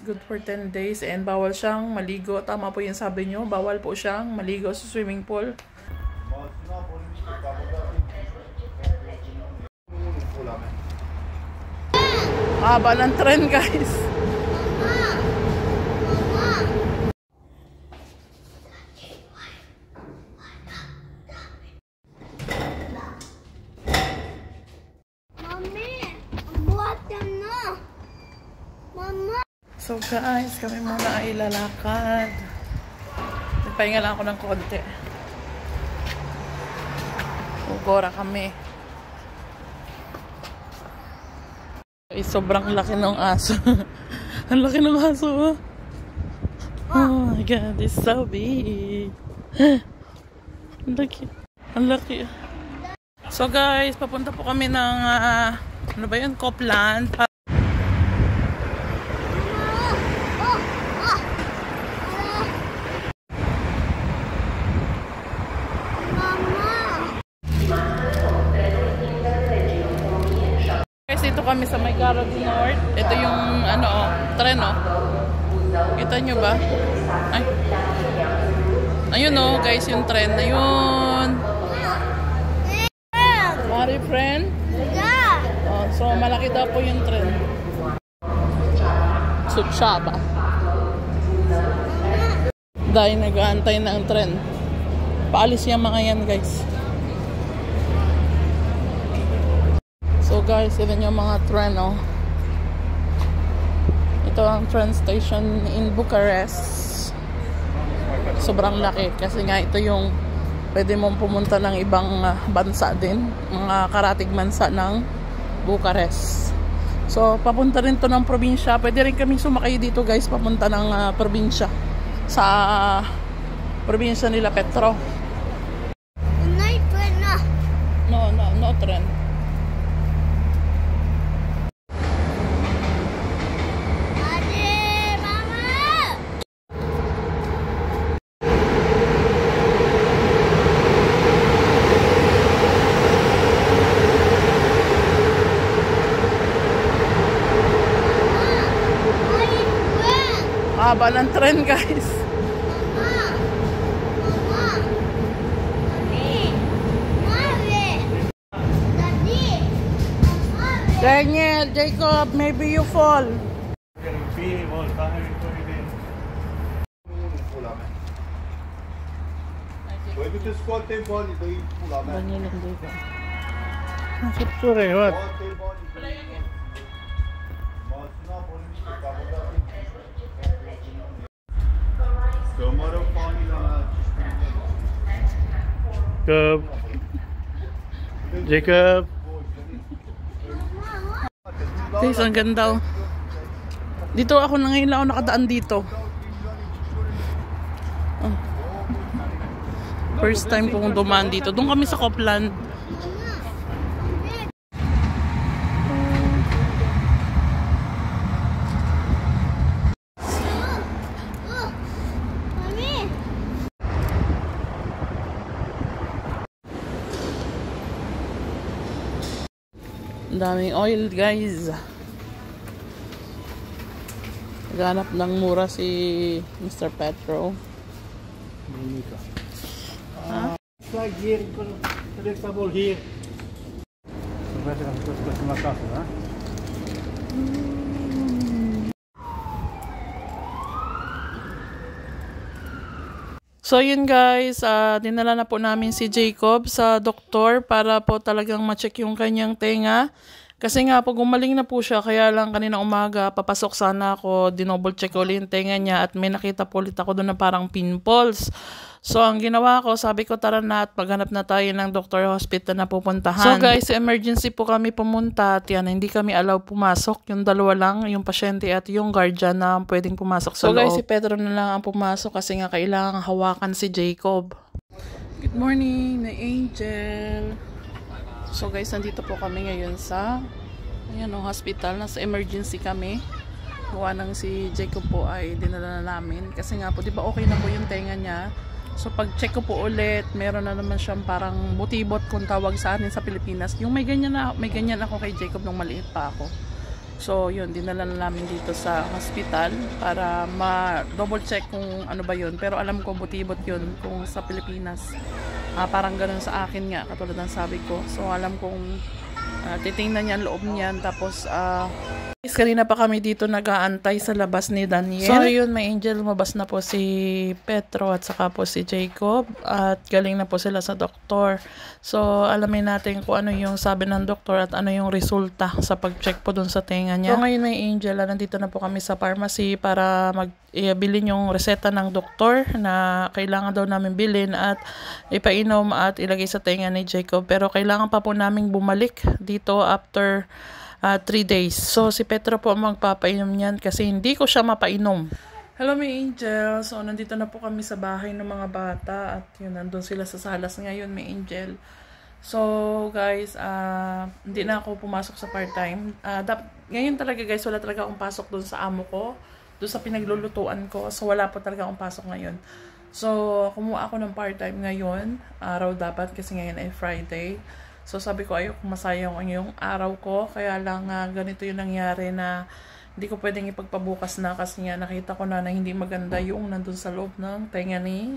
good for 10 days and bawal siyang maligo. Tama po yung sabi nyo, bawal po siyang maligo sa swimming pool. Haba ng trend, guys. So guys, kami muna ay lalakad. Nagpahinga lang ako ng konti. Ugora kami. Sobrang laki ng aso. Ang laki ng aso. Oh my god, it's so big. Ang laki. Ang laki. So guys, papunta po kami ng ano ba yun? Copland. Dito kami sa Maygara do North. Ito yung tren Kita nyo ba? Ay. Ayun guys, yung tren. Ayun. Mari friend? Yeah. So malaki daw po yung tren. Sutsaba. Dahil nag-aantay na ang tren. Paalis yung mga yan guys. So guys, yun yung mga tren, Ito ang train station in Bucharest. Sobrang laki kasi nga ito yung pwede mong pumunta ng ibang bansa din, mga karatig bansa ng Bucharest. So papunta rin to ng probinsya. Pwede rin kami sumakay dito guys, papunta ng probinsya. Sa probinsya nila Petro. No tren. Haba ng tren guys. Daniel, Jacob, maybe you fall. Daniel and Jacob. What? Jacob. Guys, ang ganda Dito ako na ngayon lang nakadaan dito. First time kong dumaan dito. Doon kami sa Copland. Daming oil guys. Naghanap ng mura si Mr. Petro. Like here, predictable here. So yun guys, dinala na po namin si Jacob sa doktor para po talagang ma-check yung kanyang tenga. Kasi nga po gumaling na po siya, kaya lang kanina umaga papasok sana ako, dinouble check ulit yung tenga niya at may nakita po ulit ako doon na parang pimples. So ang ginawa ko, sabi ko tara na at maghanap na tayo ng doctor hospital na pupuntahan. So guys, emergency po kami pumunta at yan, hindi kami allow pumasok. Yung dalawa lang, yung pasyente at yung guardian na pwedeng pumasok sa loob. So guys, si Pedro na lang ang pumasok kasi nga kailangan hawakan si Jacob. Good morning, na Angel. So guys, nandito po kami ngayon sa hospital. Nasa emergency kami. Gawa ng si Jacob po ay dinala na namin. Kasi nga po, di ba okay na po yung tenga niya. So pag check ko po ulit, meron na naman siyang parang butibot kung tawag sa atin sa Pilipinas. Yung may ganyan ako kay Jacob nung maliit pa ako. So yun, dinala na namin dito sa hospital para ma-double check kung ano ba yun. Pero alam ko butibot yun kung sa Pilipinas. Parang ganun sa akin nga, katulad ng sabi ko. So alam kong titingnan niya ang loob niyan. Tapos kanina pa kami dito nag-aantay sa labas ni Daniel. So yun, may angel, lumabas na po si Petro at saka po si Jacob. At galing na po sila sa doktor. So alamin natin kung ano yung sabi ng doktor at ano yung resulta sa pag-check po dun sa tenga niya. So ngayon may angel, nandito na po kami sa pharmacy para bilhin yung reseta ng doktor na kailangan daw namin bilhin at ipainom at ilagay sa tenga ni Jacob. Pero kailangan pa po namin bumalik dito after 3 days. So si Petro po magpapainom niyan kasi hindi ko siya mapainom. Hello my angel. So nandito na po kami sa bahay ng mga bata at yun, nandun sila sa salas ngayon my angel. So guys, hindi na ako pumasok sa part-time. Ngayon talaga guys, wala talaga akong pasok dun sa amo ko, dun sa pinaglulutuan ko. So wala po talaga akong pasok ngayon. So kumuha ako ng part-time ngayon, araw dapat kasi ngayon ay Friday. So sabi ko ayoko masayang yung araw ko, kaya lang ganito yung nangyari na hindi ko pwedeng ipagpabukas na kasi nga nakita ko na hindi maganda yung nandun sa loob ng tenga ni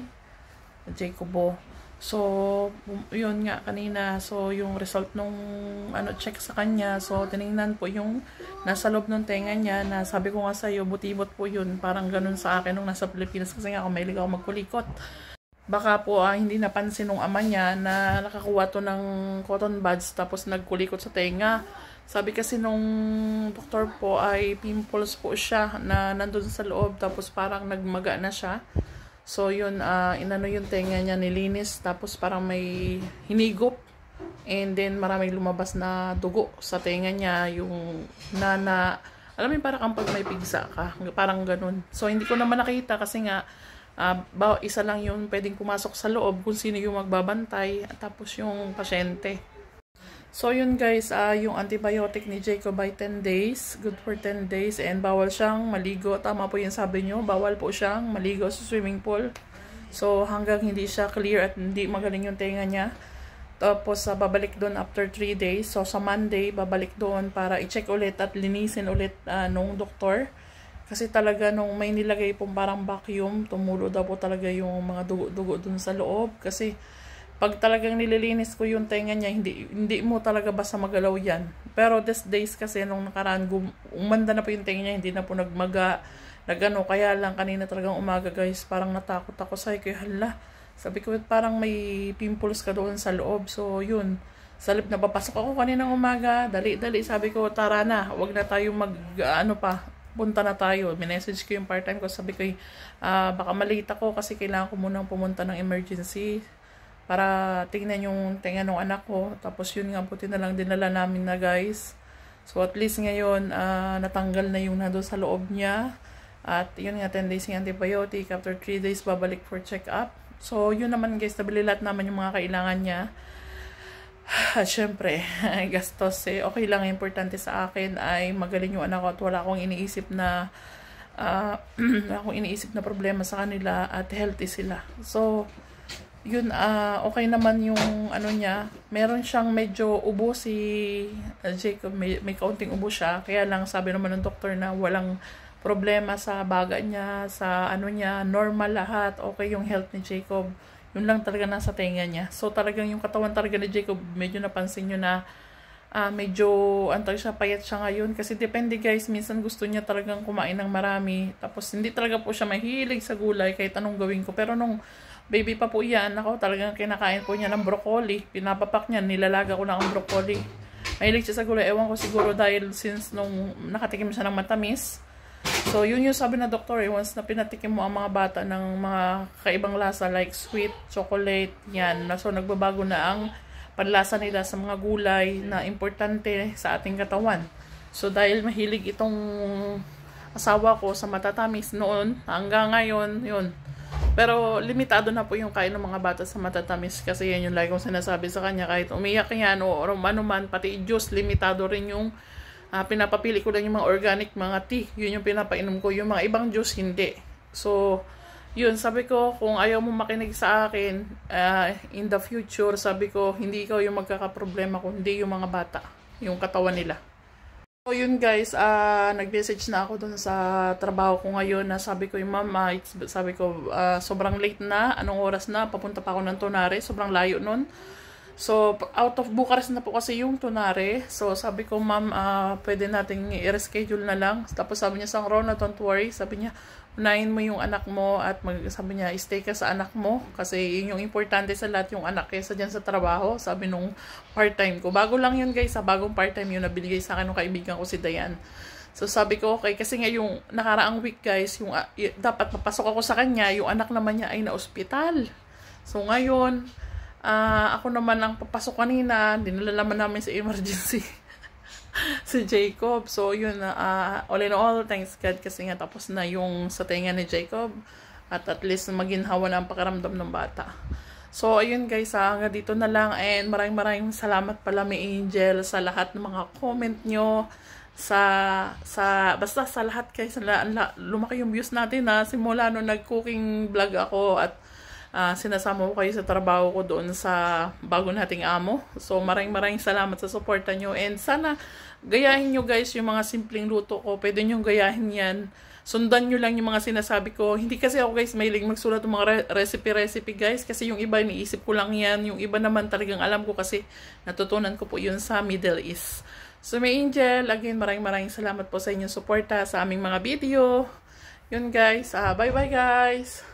Jacobo. So yun nga kanina, so yung result nung check sa kanya, so tiningnan po yung nasa loob ng tenga niya na sabi ko nga sa'yo, butibot po yun, parang ganun sa akin nung nasa Pilipinas kasi nga ako mahilig ako magkulikot. Baka po hindi napansin ng ama niya na nakakuha to ng cotton buds tapos nagkulikot sa tenga. Sabi kasi nung doktor po ay pimples po siya na nandun sa loob tapos parang nagmaga na siya. So yun, inano yung tenga niya, nilinis tapos parang may hinigop and then maraming lumabas na dugo sa tenga niya, yung alam mo parang pag may pigsa ka, parang ganun. So hindi ko naman nakita kasi nga isa lang yung pwedeng pumasok sa loob kung sino yung magbabantay at tapos yung pasyente. So yun guys, yung antibiotic ni Jacob by 10 days, good for 10 days and bawal siyang maligo. Tama po yung sabi nyo, bawal po siyang maligo sa swimming pool. So hanggang hindi siya clear at hindi magaling yung tenga niya. Tapos babalik doon after 3 days. So sa Monday babalik doon para i-check ulit at linisin ulit nung doktor. Kasi talaga nung may nilagay pong parang vacuum, tumulo daw po talaga yung mga dugo-dugo dun sa loob. Kasi pag talagang nililinis ko yung tenga niya, hindi mo talaga basta magalaw yan. Pero these days kasi nung nakaraan, umanda na po yung tenga niya, hindi na po nagmaga, kaya lang kanina talagang umaga guys, parang natakot ako sa ko, hala. Sabi ko parang may pimples ka doon sa loob. So yun, salip na papasok ako kaninang umaga, dali-dali sabi ko, tara na, wag na tayo punta na tayo. Minessage ko yung part-time ko. Sabi ko, baka malita ko kasi kailangan ko munang pumunta ng emergency para tingnan yung tenga ng anak ko. Tapos yun nga, puti na lang dinala namin na guys. So at least ngayon, natanggal na yung nandun sa loob niya. At yun nga, 10 days yung antibiotic. After 3 days, babalik for check-up. So yun naman guys, nabili lahat naman yung mga kailangan niya. At syempre, gastos okay lang, importante sa akin ay magaling yung anak ko at wala akong iniisip na problema sa kanila at healthy sila. So yun, okay naman yung niya. Meron siyang medyo ubo si Jacob, may kaunting ubo siya, kaya lang sabi naman ng doktor na walang problema sa baga niya, sa niya, normal lahat, okay yung health ni Jacob. Yun lang talaga nasa tenga niya. So talagang yung katawan talaga ni Jacob, medyo napansin nyo na medyo siya, payat siya ngayon. Kasi depende guys, minsan gusto niya talagang kumain ng marami. Tapos hindi talaga po siya mahilig sa gulay kahit anong gawin ko. Pero nung baby pa po yan, ako talagang kinakain po niya ng broccoli. Pinapapak niya, nilalaga ko na ang broccoli. Mahilig siya sa gulay. Ewan ko siguro dahil since nung nakatikim siya ng matamis. So, yun yung sabi na doktor, once na pinatikim mo ang mga bata ng mga kaibang lasa like sweet, chocolate, yan. So, nagbabago na ang panlasa nila sa mga gulay na importante sa ating katawan. So, dahil mahilig itong asawa ko sa matatamis noon, hanggang ngayon, yun. Pero, limitado na po yung kain ng mga bata sa matatamis kasi yan yung lagi kong sinasabi sa kanya. Kahit umiyak yan o ano man, pati juice, limitado rin yung pinapapili ko lang yung mga organic, mga tea. Yun yung pinapainom ko. Yung mga ibang juice, hindi. So, yun, sabi ko, kung ayaw mo makinig sa akin, in the future, sabi ko, hindi ikaw yung magkakaproblema, kundi yung mga bata, yung katawan nila. So yun guys, nag-message na ako dun sa trabaho ko ngayon na sabi ko yung mama, sabi ko sobrang late na, anong oras na, papunta pa ako ng Tunare, sobrang layo nun. So out of Bucharest na po kasi yung Tunare. So sabi ko ma'am, pwede nating i-reschedule na lang. Tapos sabi niya sa Rona, don't worry, sabi niya unahin mo yung anak mo at sabi niya stay ka sa anak mo kasi yun yung importante sa lahat, yung anak kaysa dyan sa trabaho, sabi nung part-time ko. Bago lang yun guys, sa bagong part-time yun na binigay sa akin ng kaibigan ko si Dayan. So sabi ko okay, kasi nga yung nakaraang week guys, yung dapat papasok ako sa kanya, yung anak naman niya ay na-ospital. So ngayon, ako naman ang papasok kanina, dinala naman namin sa emergency si Jacob. So yun, all in all, thanks God kasi nga tapos na yung sa tenga ni Jacob at least maginhawa na ang pakiramdam ng bata. So ayun guys, hanggang dito na lang and maraming salamat pala may Angel sa lahat ng mga comment nyo, basta sa lahat guys, lumaki yung views natin simula nung nag-cooking vlog ako at sinasama ko kayo sa trabaho ko doon sa bago nating amo. So maraming salamat sa suporta nyo and sana gayahin nyo guys yung mga simpleng luto ko. Pwede nyo gayahin yan. Sundan nyo lang yung mga sinasabi ko. Hindi kasi ako guys mahilig magsulat ng mga recipe guys kasi yung iba iniisip ko lang yan. Yung iba naman talagang alam ko kasi natutunan ko po yun sa Middle East. So may Angel, again maraming salamat po sa inyong suporta sa aming mga video. Yun guys, bye bye guys!